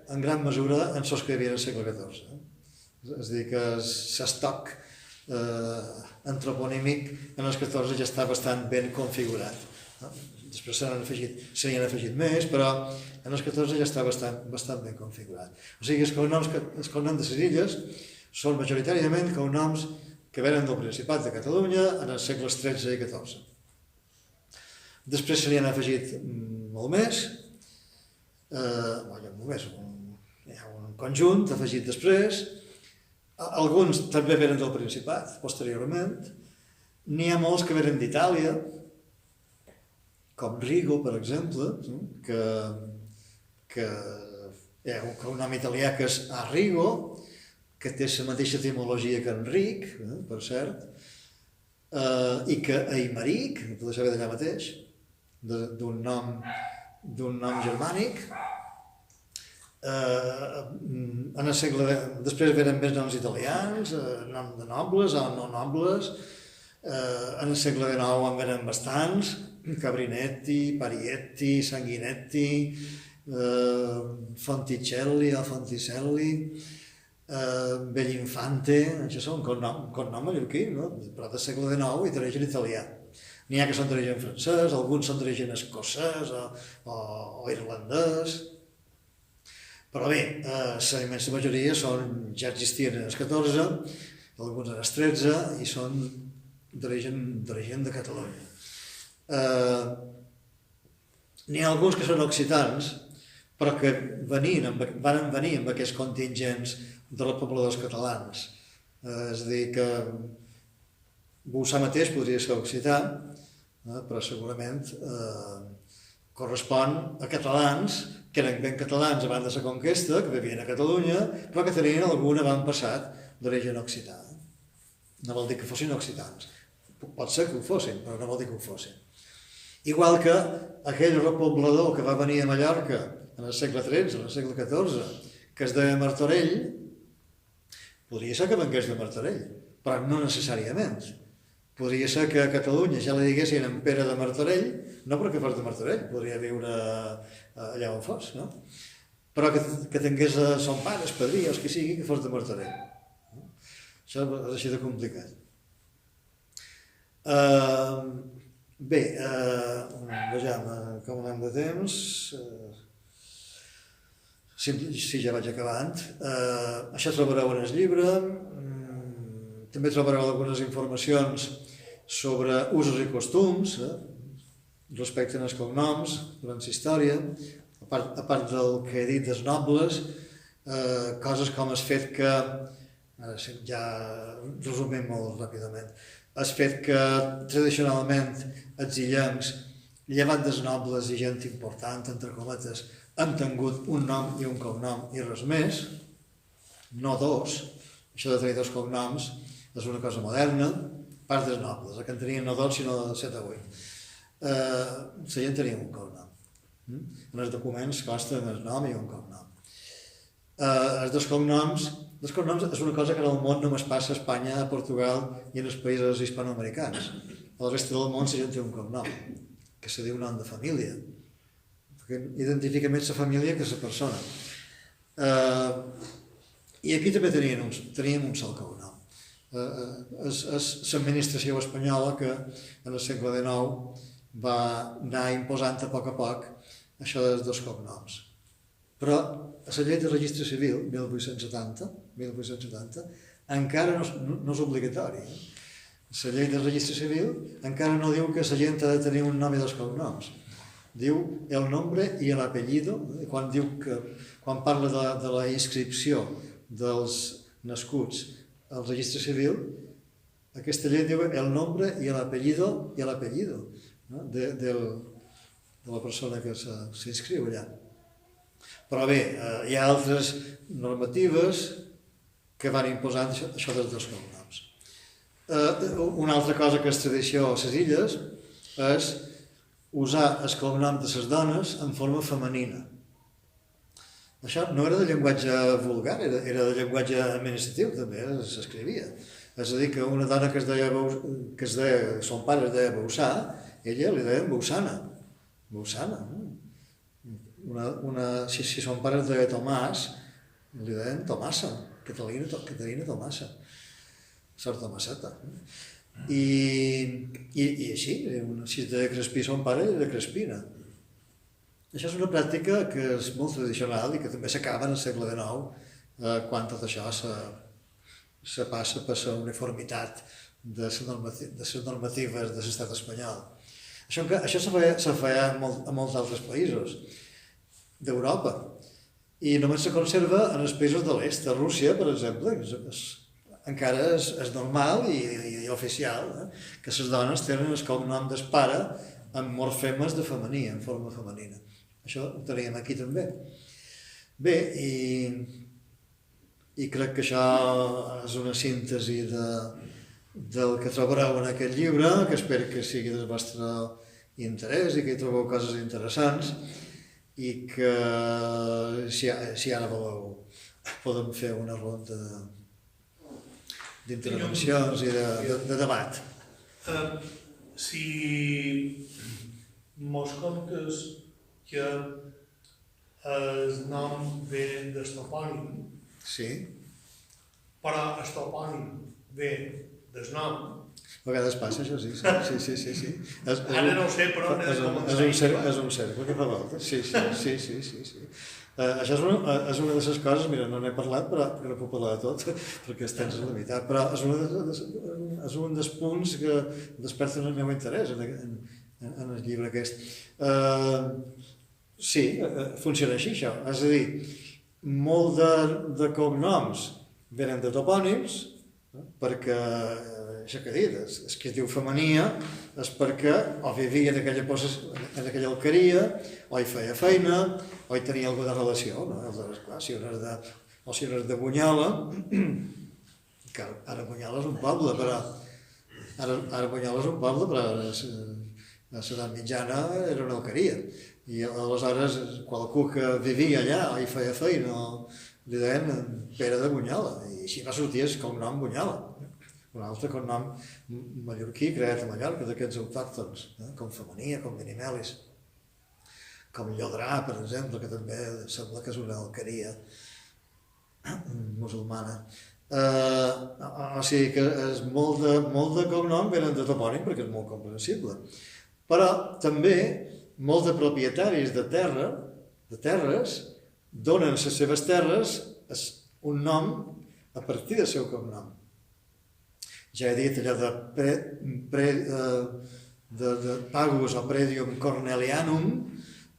en gran mesura amb els que hi havia al segle XIV. És a dir, que l'estoc antroponímic en el XIV ja està bastant ben configurat. Després se n'hi han afegit més, però en el XIV ja està bastant ben configurat. O sigui, els cognoms de les illes són majoritàriament cognoms que venen del Principat de Catalunya en els segles XIII i XIV. Després se n'hi han afegit molt més, hi ha un conjunt afegit després, alguns també venen del Principat, posteriorment, n'hi ha molts que venen d'Itàlia, com Rigo, per exemple, que hi ha un cognom italià que és Arrigo, que té la mateixa etimologia que Enric, per cert, i que Aimeric, no pot saber d'allà mateix, d'un nom germànic. En el segle... Després venen més noms italians, noms de nobles o no nobles. En el segle XIX en venen bastants, Cabrinetti, Parietti, Sanguinetti, Fonticelli o Fonticelli, Bellinfante, això són cognom mallorquí, no? Però del segle XIX i d'origen italià. N'hi ha que són d'origen francès, alguns són d'origen escocès o irlandès. Però bé, la immensa majoria ja existien en el XIV, alguns en el XIII, i són d'origen de Catalunya. N'hi ha alguns que són occitans, però que van venir amb aquests contingents de repobladors catalans. És a dir, que Bussà mateix podria ser occità, però segurament correspon a catalans que eren ben catalans abans de la conquesta, que vivien a Catalunya, però que tenien algun avantpassat d'origen occità. No vol dir que fossin occitans. Pot ser que ho fossin, però no vol dir que ho fossin. Igual que aquell repoblador que va venir a Mallorca en el segle XIII, en el segle XIV, que es deia Martorell, podria ser que vengués de Martorell, però no necessàriament. Podria ser que a Catalunya ja li diguessin en Pere de Martorell, no perquè fos de Martorell, podria viure allà on fos, no? Però que tingués son pare, el padrí, o el que sigui, que fos de Martorell. Això és així de complicat. Bé, vejam com anem de temps. Sí, ja vaig acabant. Això trobareu en el llibre. També trobareu algunes informacions sobre usos i costums respecte als cognoms durant la història, a part del que he dit dels nobles, coses com el fet que, ja resumim molt ràpidament, el fet que tradicionalment els illencs, llevat dels nobles i gent important, entre cometes, han tingut un nom i un cognom i res més, no dos. Això de tenir dos cognoms és una cosa moderna, pas dels nobles, que en tenien no dos sinó 7 o 8. La gent tenia un cognom. En els documents consten el nom i un cognom. Els dos cognoms és una cosa que en el món només passa a Espanya, a Portugal i en els països hispanoamericans. A la resta del món la gent té un cognom, que se diu nom de família, que identifica més la família que la persona. I aquí també teníem un sol cognom. És l'administració espanyola que en el segle XIX va anar imposant a poc això dels dos cognoms. Però a la llei de registre civil, 1870, encara no és obligatori. La llei de registre civil encara no diu que la gent ha de tenir un nom i dos cognoms. diu el nombre i l'apellido, quan parla de la inscripció dels nascuts al registre civil, aquesta llei diu el nombre i l'apellido, no? de la persona que s'inscriu allà. Però bé, hi ha altres normatives que van imposant això dels cognoms. Una altra cosa que és tradició a les illes és usar el cognom de les dones en forma femenina. Això no era de llenguatge vulgar, era de llenguatge administratiu, també s'escrivia. És a dir, que una dona que son pare es deia Bausà, ella li deien Bausana. Bausana. Si son pare es deia Tomàs, li deien Tomassa, Catalina Tomassa. Sort Tomasseta. I així, si es deia Crespí son pare, era Crespina. Això és una pràctica que és molt tradicional i que també s'acaba en el segle XIX quan tot això se passa per la uniformitat de les normatives de l'estat espanyol. Això se feia a molts altres països d'Europa i només se conserva en els països de l'est. A Rússia, per exemple, encara és normal i oficial que les dones tenen el cognom del pare amb morfemes de femení, en forma femenina. Això ho teníem aquí també. Bé, i crec que això és una síntesi del que trobareu en aquest llibre, que espero que sigui del vostre interès i que hi trobeu coses interessants i que si ara voleu podem fer una ronda d'intervencions i de debat. Si mos contes que el nom ve del topònim, sí, però el topònim ve del nom. A vegades passa això, sí. Ara no ho sé, però és un cercle que fa voltes, sí. Això és una de les coses, mira, no n'he parlat, però no puc parlar de tot, perquè el temps és limitat, però és un dels punts que desperten el meu interès en el llibre aquest. Sí, funciona així, això. És a dir, molt de cognoms venen de topònims, perquè, això que he dit, el que es diu femenia és perquè o vivia en aquella alqueria, o hi feia feina, o hi tenia alguna relació, no? Aleshores, clar, si un és de Bunyola, que ara Bunyola és un poble, però a l'edat mitjana era una alqueria. I aleshores, qualcú que vivia allà o hi feia feina, li deien Pere de Bunyola, i així va sortir el cognom Bunyola. Un altre cognom mallorquí creat a Mallorca, d'aquests autòctons, com Femenia, com Benimelis, com Llodrà, per exemple, que també sembla que és una alqueria musulmana. O sigui que és molt de cognom venen de topònim perquè és molt comprensible. Però també molts de propietaris de terres donen a les seves terres un nom a partir del seu cognom. Ja he dit allò de pagus o predium cornelianum,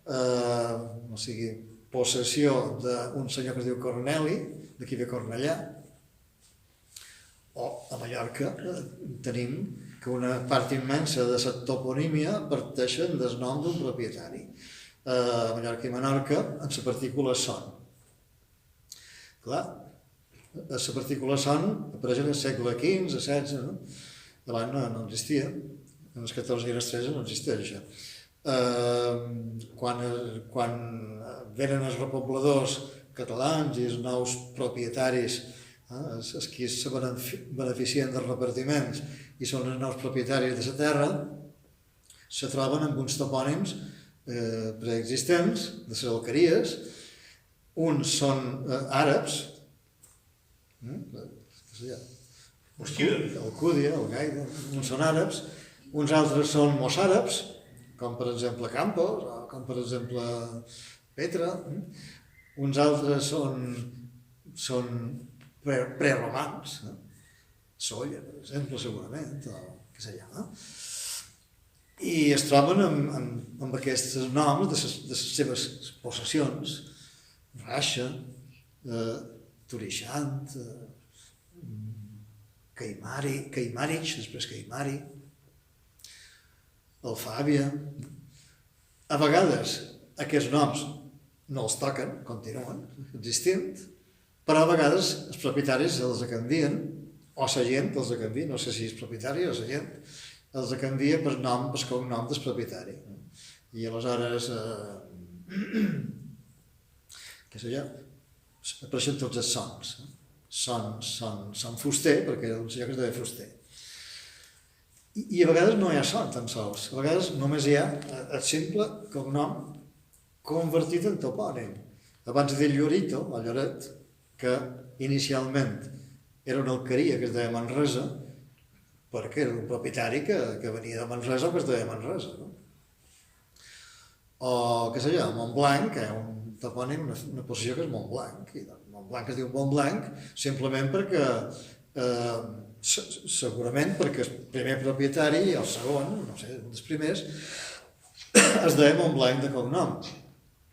o sigui, possessió d'un senyor que es diu Corneli, d'aquí ve Cornellà, o a Mallorca tenim que una part immensa de la toponímia parteixen del nom d'un propietari. A Mallorca i Menorca, en la partícula son. Clar, les partícules son apareixen al segle XV, XVI, no? Abans no existia, en els 14 i els 13 no existeix això. Quan venen els repobladors catalans i els nous propietaris, els que se beneficien dels repartiments i són els nous propietaris de la terra, se troben amb uns topònims preexistents de les alqueries. Uns són àrabs, Alcúdia, Algaida, uns són àrabs, uns altres són mossàrabs, com per exemple Campos, o com per exemple Petra, uns altres són preromans, Solla, per exemple, segurament, o què sé jo. i es troben amb aquests noms de les seves possessions, Raixa, Turixant, Caimàrix, després Caimari, Alfàbia. A vegades aquests noms no els toquen, continuen existint, però a vegades els propietaris els canvien, o la gent els canvia, no sé si és propietari o la gent, els canvia per cognom del propietari. I aleshores, què sé jo, apareixen tots els sons. Son fuster, perquè era un senyor que es deia fuster. I a vegades no hi ha son tan sols, a vegades només hi ha el simple cognom convertit en topònim. Abans de dir Llorito, o Lloret, que inicialment era una alqueria que es deia Manresa, perquè era un propietari que venia de Manresa o que es deia Manresa. No? O, què sé jo, Montblanc, que és un topònim, una posició que és Montblanc. I Montblanc es diu Montblanc simplement perquè, segurament perquè el primer propietari, el segon, no sé, un dels primers, es deia Montblanc de cognom.